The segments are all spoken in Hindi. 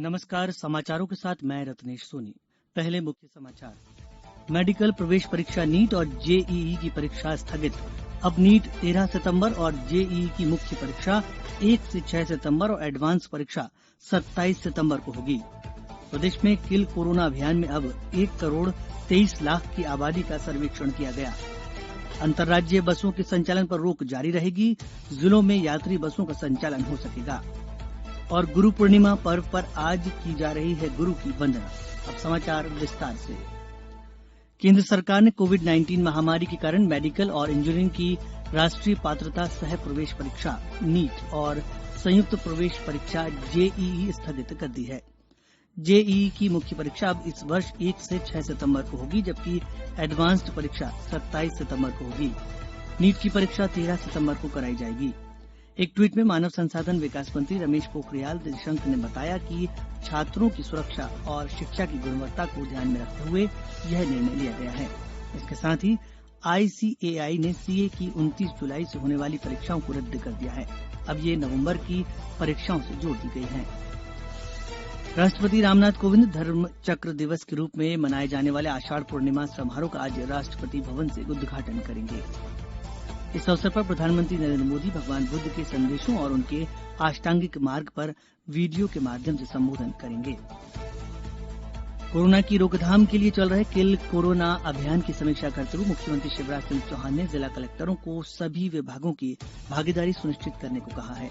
नमस्कार, समाचारों के साथ मैं रत्नेश सोनी। पहले मुख्य समाचार। मेडिकल प्रवेश परीक्षा नीट और जेईई की परीक्षा स्थगित। अब नीट 13 सितंबर और जेईई की मुख्य परीक्षा 1 से 6 सितंबर और एडवांस परीक्षा 27 सितंबर को होगी। प्रदेश में किल कोरोना अभियान में अब 1 करोड़ 23 लाख की आबादी का सर्वेक्षण किया गया। अंतर्राज्यीय बसों के संचालन पर रोक जारी रहेगी। जिलों में यात्री बसों का संचालन हो सकेगा। और गुरु पूर्णिमा पर्व पर आज की जा रही है गुरु की वंदना। अब समाचार विस्तार से। केंद्र सरकार ने कोविड-19 महामारी के कारण मेडिकल और इंजीनियरिंग की राष्ट्रीय पात्रता सह प्रवेश परीक्षा नीट और संयुक्त प्रवेश परीक्षा जेईई स्थगित कर दी है। जेईई की मुख्य परीक्षा अब इस वर्ष 1 से 6 सितंबर को होगी, जबकि एडवांस्ड परीक्षा 27 सितंबर को होगी। नीट की परीक्षा 13 सितंबर को कराई जाएगी। एक ट्वीट में मानव संसाधन विकास मंत्री रमेश पोखरियाल निशंक ने बताया कि छात्रों की सुरक्षा और शिक्षा की गुणवत्ता को ध्यान में रखते हुए यह निर्णय लिया गया है। इसके साथ ही आईसीएआई ने सीए की 29 जुलाई से होने वाली परीक्षाओं को रद्द कर दिया है। अब ये नवंबर की परीक्षाओं से जोड़ दी गई हैं। राष्ट्रपति रामनाथ कोविंद धर्म चक्र दिवस के रूप में मनाए जाने वाले आषाढ़ पूर्णिमा समारोह का आज राष्ट्रपति भवन से उद्घाटन करेंगे। इस अवसर पर प्रधानमंत्री नरेंद्र मोदी भगवान बुद्ध के संदेशों और उनके अष्टांगिक मार्ग पर वीडियो के माध्यम से संबोधन करेंगे। कोरोना की रोकथाम के लिए चल रहे किल कोरोना अभियान की समीक्षा करते हुए मुख्यमंत्री शिवराज सिंह चौहान ने जिला कलेक्टरों को सभी विभागों की भागीदारी सुनिश्चित करने को कहा है।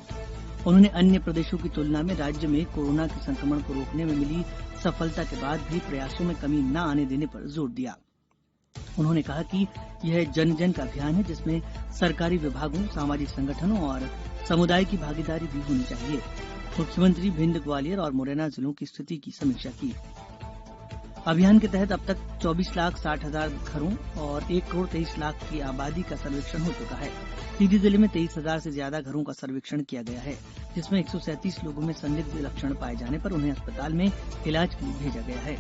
उन्होंने अन्य प्रदेशों की तुलना में राज्य में कोरोना के संक्रमण को रोकने में मिली सफलता के बाद भी प्रयासों में कमी न आने देने पर जोर दिया। उन्होंने कहा कि यह जन जन का अभियान है, जिसमें सरकारी विभागों, सामाजिक संगठनों और समुदाय की भागीदारी भी होनी चाहिए। मुख्यमंत्री भिंड, ग्वालियर और मुरैना जिलों की स्थिति की समीक्षा की। अभियान के तहत अब तक 24,60,000 घरों और 1 करोड़ 23 लाख की आबादी का सर्वेक्षण हो चुका है। सीधी जिले में 23,000 से ज्यादा घरों का सर्वेक्षण किया गया है, जिसमें 137 लोगों में संदिग्ध लक्षण पाए जाने पर उन्हें अस्पताल में इलाज के लिए भेजा गया है।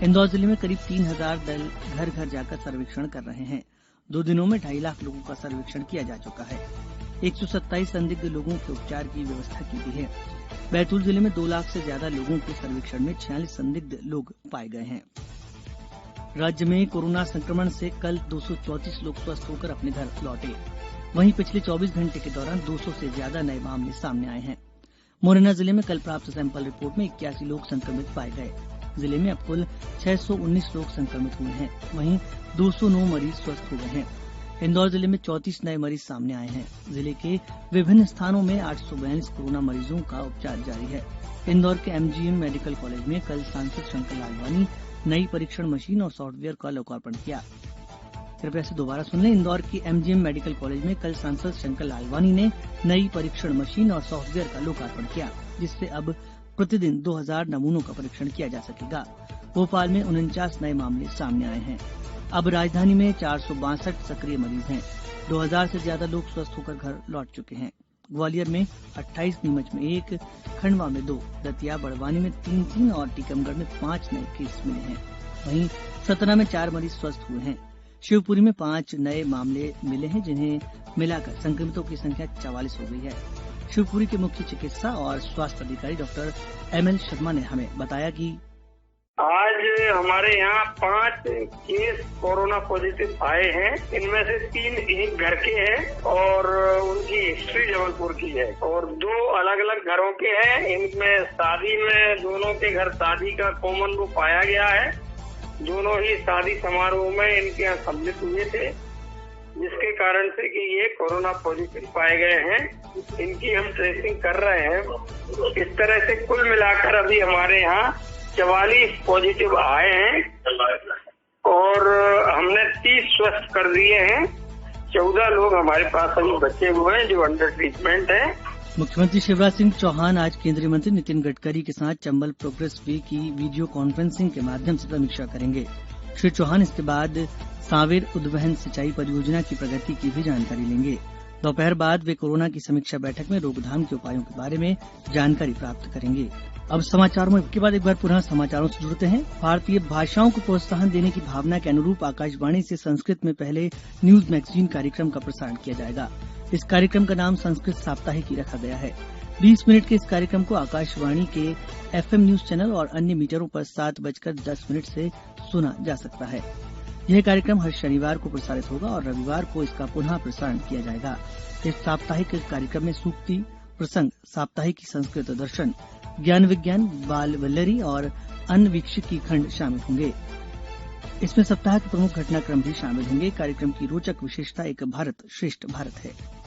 इंदौर जिले में करीब 3,000 दल घर घर जाकर सर्वेक्षण कर रहे हैं। 2 दिनों में 2.5 लाख लोगों का सर्वेक्षण किया जा चुका है। 127 संदिग्ध लोगों के उपचार की व्यवस्था की गई है। बैतूल जिले में 2 लाख से ज्यादा लोगों के सर्वेक्षण में 46 संदिग्ध लोग पाए गए हैं। राज्य में कोरोना संक्रमण से कल 234 लोग स्वस्थ होकर अपने घर लौटे। वहीं पिछले 24 घंटे के दौरान 200 से ज्यादा नए मामले सामने आए हैं। मुरैना जिले में कल प्राप्त सैंपल रिपोर्ट में 81 लोग संक्रमित पाए गए। जिले में अब कुल 619 लोग संक्रमित हुए हैं। वहीं 209 मरीज स्वस्थ हो गए हैं। इंदौर जिले में 34 नए मरीज सामने आए हैं। जिले के विभिन्न स्थानों में 842 कोरोना मरीजों का उपचार जारी है। इंदौर के एमजीएम मेडिकल कॉलेज में कल सांसद शंकर लालवानी नई परीक्षण मशीन और सॉफ्टवेयर का लोकार्पण किया। कृपया से दोबारा सुन लें। इंदौर की एमजीएम मेडिकल कॉलेज में कल सांसद शंकर लालवानी ने नई परीक्षण मशीन और सॉफ्टवेयर का लोकार्पण किया, जिससे अब प्रतिदिन 2000 नमूनों का परीक्षण किया जा सकेगा। भोपाल में 49 नए मामले सामने आए हैं। अब राजधानी में 462 सक्रिय मरीज हैं। 2000 से ज्यादा लोग स्वस्थ होकर घर लौट चुके हैं। ग्वालियर में 28, नीमच में 1, खंडवा में 2, दतिया, बड़वानी में 3 और टीकमगढ़ में 5 नए केस मिले हैं। वहीं सतना में 4 मरीज स्वस्थ हुए हैं। शिवपुरी में 5 नए मामले मिले हैं, जिन्हें मिलाकर संक्रमितों की संख्या 44 हो गई है। शिवपुरी के मुख्य चिकित्सा और स्वास्थ्य अधिकारी डॉक्टर ML शर्मा ने हमें बताया कि आज हमारे यहाँ 5 केस कोरोना पॉजिटिव आए हैं। इनमें से 3 एक घर के हैं और उनकी हिस्ट्री जबलपुर की है और 2 अलग अलग घरों के हैं। इनमें शादी में दोनों के घर शादी का कॉमन वो पाया गया है। दोनों ही शादी समारोह में इनके यहाँ सम्मिलित हुए थे, जिसके कारण से कि ये कोरोना पॉजिटिव पाए गए हैं। इनकी हम ट्रेसिंग कर रहे हैं। इस तरह से कुल मिलाकर अभी हमारे यहाँ 44 पॉजिटिव आए हैं और हमने 30 स्वस्थ कर दिए हैं। 14 लोग हमारे पास अभी बचे हुए हैं जो अंडर ट्रीटमेंट है। मुख्यमंत्री शिवराज सिंह चौहान आज केंद्रीय मंत्री नितिन गडकरी के साथ चंबल प्रोग्रेस वे की वीडियो कॉन्फ्रेंसिंग के माध्यम से समीक्षा करेंगे। श्री चौहान इसके बाद सांवेर उद्वहन सिंचाई परियोजना की प्रगति की भी जानकारी लेंगे। दोपहर बाद वे कोरोना की समीक्षा बैठक में रोकथाम के उपायों के बारे में जानकारी प्राप्त करेंगे। अब समाचारों में के बाद एक बार पुनः समाचारों से जुड़ते हैं। भारतीय भाषाओं को प्रोत्साहन देने की भावना के अनुरूप आकाशवाणी से संस्कृत में पहले न्यूज मैगजीन कार्यक्रम का प्रसारण किया जाएगा। इस कार्यक्रम का नाम संस्कृत साप्ताहिकी रखा गया है। 20 मिनट के इस कार्यक्रम को आकाशवाणी के FM न्यूज चैनल और अन्य मीटरों पर 7:10 से सुना जा सकता है। यह कार्यक्रम हर शनिवार को प्रसारित होगा और रविवार को इसका पुनः प्रसारण किया जाएगा। इस साप्ताहिक कार्यक्रम में सूक्ति, प्रसंग, साप्ताहिक संस्कृत दर्शन, ज्ञान विज्ञान, बाल वल्लरी और अन्वीक्षिकी खंड शामिल होंगे। इसमें सप्ताह के प्रमुख घटनाक्रम भी शामिल होंगे। कार्यक्रम की रोचक विशेषता एक भारत श्रेष्ठ भारत है।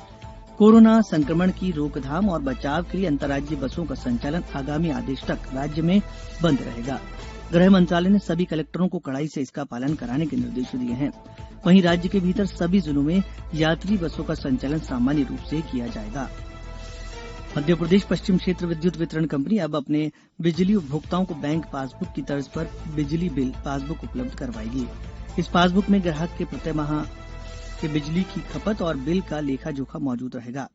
कोरोना संक्रमण की रोकथाम और बचाव के लिए अंतर्राज्यीय बसों का संचालन आगामी आदेश तक राज्य में बंद रहेगा। गृह मंत्रालय ने सभी कलेक्टरों को कड़ाई से इसका पालन कराने के निर्देश दिए हैं। वहीं राज्य के भीतर सभी जिलों में यात्री बसों का संचालन सामान्य रूप से किया जाएगा। मध्य प्रदेश पश्चिम क्षेत्र विद्युत वितरण कंपनी अब अपने बिजली उपभोक्ताओं को बैंक पासबुक की तर्ज पर बिजली बिल पासबुक उपलब्ध करवाएगी। इस पासबुक में ग्राहक के प्रति माह के बिजली की खपत और बिल का लेखा जोखा मौजूद रहेगा।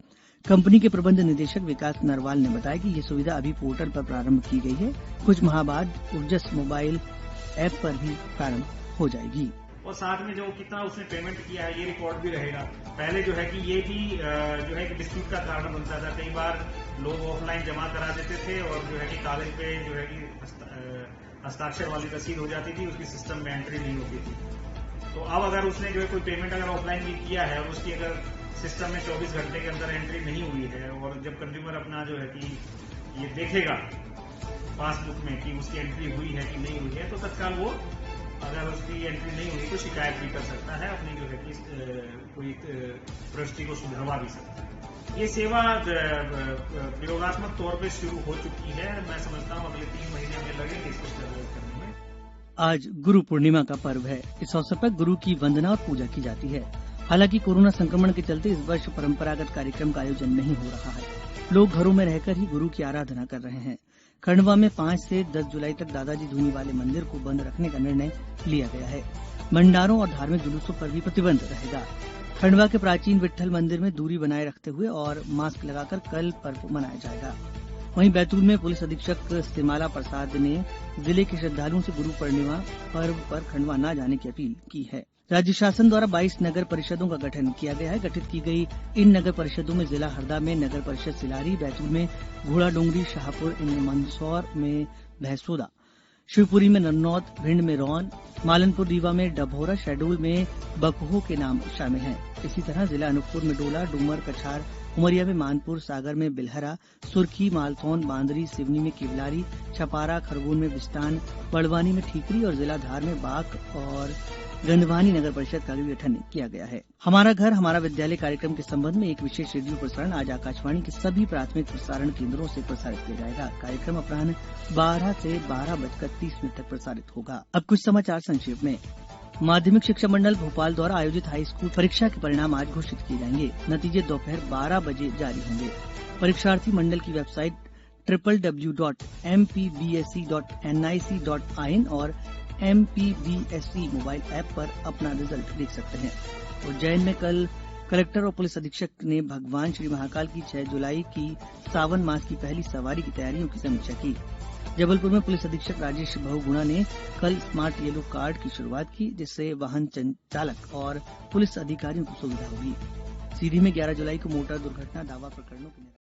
कंपनी के प्रबंध निदेशक विकास नरवाल ने बताया कि ये सुविधा अभी पोर्टल पर प्रारंभ की गई है। कुछ माह बाद ऊर्जस मोबाइल ऐप पर भी प्रारंभ हो जाएगी। और साथ में जो कितना उसने पेमेंट किया है ये रिकॉर्ड भी रहेगा। पहले जो है कि ये भी जो है कि डिस्प्यूट का कारण बनता था। कई बार लोग ऑफलाइन जमा करा देते थे और जो है कि कागज पे जो है कि हस्ताक्षर वाली रसीद हो जाती थी, उसकी सिस्टम में एंट्री नहीं होती थी। तो अब अगर उसने जो है कोई पेमेंट अगर ऑफलाइन भी किया है और उसकी अगर सिस्टम में 24 घंटे के अंदर एंट्री नहीं हुई है और जब कंज्यूमर अपना जो है कि ये देखेगा पासबुक में कि उसकी एंट्री हुई है कि नहीं हुई है, तो तत्काल वो अगर उसकी एंट्री नहीं हुई तो शिकायत भी कर सकता है, अपनी जो है कि कोई प्रविष्टि को सुधरवा भी सकता है। ये सेवा प्रयोगात्मक तौर पे शुरू हो चुकी है। मैं समझता हूँ अगले 3 महीने हमें लगेंगे इसको डेवलप करने में। आज गुरु पूर्णिमा का पर्व है। इस अवसर पर गुरु की वंदना और पूजा की जाती है। हालांकि कोरोना संक्रमण के चलते इस वर्ष परंपरागत कार्यक्रम का आयोजन नहीं हो रहा है। लोग घरों में रहकर ही गुरु की आराधना कर रहे हैं। खंडवा में 5 से 10 जुलाई तक दादाजी धूनी वाले मंदिर को बंद रखने का निर्णय लिया गया है। भंडारों और धार्मिक जुलूसों पर भी प्रतिबंध रहेगा। खंडवा के प्राचीन विट्ठल मंदिर में दूरी बनाए रखते हुए और मास्क लगाकर कल पर्व मनाया जाएगा। वहीं बैतूल में पुलिस अधीक्षक सिमाला प्रसाद ने जिले के श्रद्धालुओं से गुरु पूर्णिमा पर्व पर खंडवा न जाने की अपील की है। राज्य शासन द्वारा 22 नगर परिषदों का गठन किया गया है। गठित की गई इन नगर परिषदों में जिला हरदा में नगर परिषद सिलारी, बैतूल में घोड़ाडोंगरी, शाहपुर, मंदसौर में भैंसोदा, शिवपुरी में नन्नौद, भिंड में रौन, मालनपुर रीवा में डभौरा, शहडोल में बकहो के नाम शामिल हैं। इसी तरह जिला अनूपपुर में डोला, डूमर, कछार, उमरिया में मानपुर, सागर में बिलहरा, सुरखी, मालथौन, बांदरी, सिवनी में केवलारी, छपारा, खरगोन में बिस्टान, बड़वानी में ठीकरी और जिला धार में बाक और गंधवानी नगर परिषद का भी गठन किया गया है। हमारा घर हमारा विद्यालय कार्यक्रम के संबंध में एक विशेष रेडियो प्रसारण आज आकाशवाणी के सभी प्राथमिक प्रसारण केंद्रों से प्रसारित किया जाएगा। कार्यक्रम अपराह्न 12 से 12:30 तक प्रसारित होगा। अब कुछ समाचार संक्षेप में। माध्यमिक शिक्षा मंडल भोपाल द्वारा आयोजित हाई स्कूल परीक्षा के परिणाम आज घोषित किए जाएंगे। नतीजे दोपहर 12 बजे जारी होंगे। परीक्षार्थी मंडल की वेबसाइट www.mpbse.nic.in और MPBSE मोबाइल ऐप पर अपना रिजल्ट देख सकते हैं। उज्जैन में कल कलेक्टर और पुलिस अधीक्षक ने भगवान श्री महाकाल की 6 जुलाई की सावन मास की पहली सवारी की तैयारियों की समीक्षा की। जबलपुर में पुलिस अधीक्षक राजेश बहुगुणा ने कल स्मार्ट येलो कार्ड की शुरुआत की, जिससे वाहन चालक और पुलिस अधिकारियों को सुविधा होगी। सीधी में 11 जुलाई को मोटर दुर्घटना दावा प्रकरणों की